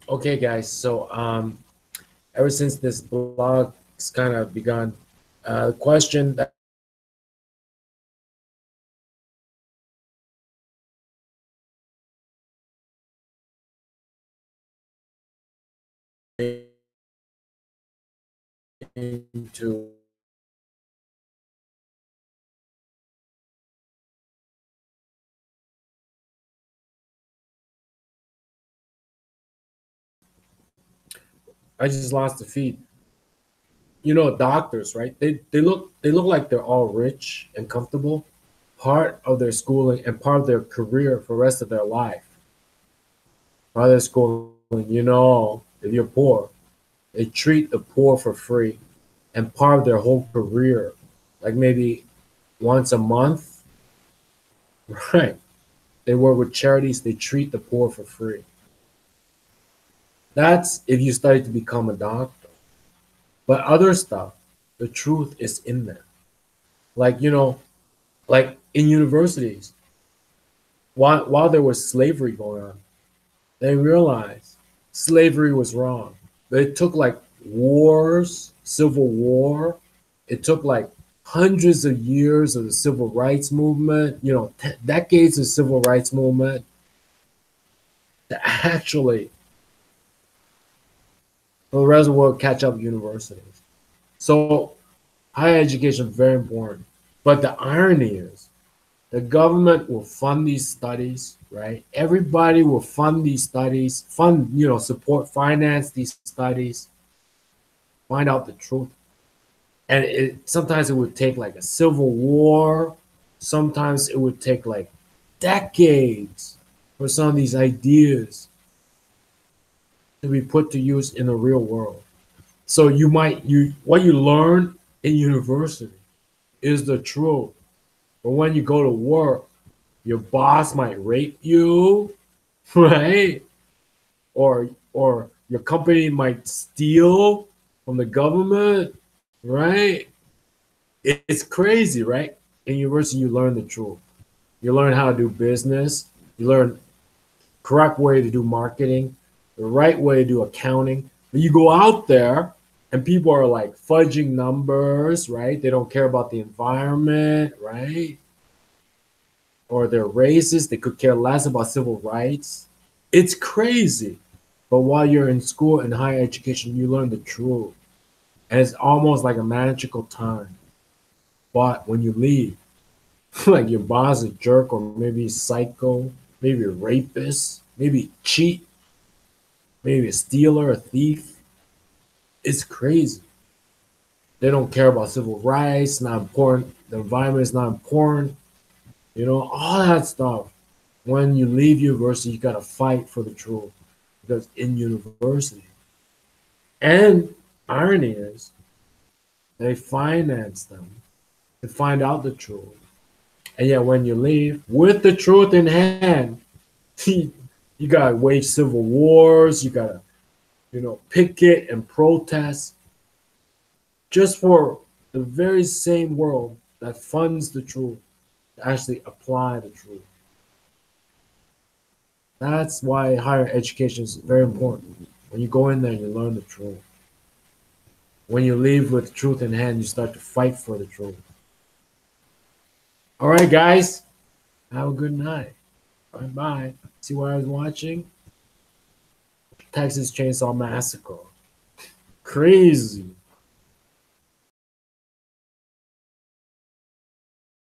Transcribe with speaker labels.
Speaker 1: Okay, guys. So ever since this blog's kind of begun, the question that into I just lost the feed. You know, doctors, right? They look like they're all rich and comfortable. Part of their schooling and part of their career for the rest of their life. Part of their schooling, if you're poor, they treat the poor for free, and part of their whole career, like maybe once a month, right? They work with charities. They treat the poor for free. That's if you study to become a doctor. But other stuff, the truth is in there. Like, like in universities, while there was slavery going on, they realized slavery was wrong. It took like wars, civil war. It took like hundreds of years of the civil rights movement, decades of civil rights movement to actually, for the rest of the world, catch up with universities. So higher education is very important. But the irony is the government will fund these studies, right? Everybody will fund these studies, support, finance these studies, find out the truth. And sometimes it would take like a civil war. Sometimes it would take like decades for some of these ideas to be put to use in the real world. So what you learn in university is the truth. But when you go to work, your boss might rape you, right? Or your company might steal from the government, right? It's crazy, right? In university, you learn the truth. You learn how to do business. You learn correct way to do marketing, the right way to do accounting. But you go out there and people are like fudging numbers, right? They don't care about the environment, right? Or they're racist. They could care less about civil rights. It's crazy. But while you're in school and higher education, you learn the truth. And it's almost like a magical time. But when you leave, like your boss is a jerk or maybe a psycho, maybe a rapist, maybe cheat, maybe a stealer, a thief. It's crazy. They don't care about civil rights, not important. The environment is not important. All that stuff. When you leave university, you gotta fight for the truth. Because in university. And irony is they finance them to find out the truth. And yet when you leave with the truth in hand, you gotta wage civil wars, you gotta, picket and protest just for the very same world that funds the truth to actually apply the truth. That's why higher education is very important. When you go in there, you learn the truth. When you leave with truth in hand, you start to fight for the truth. All right, guys, have a good night. Bye bye. See what I was watching? Texas Chainsaw Massacre. Crazy.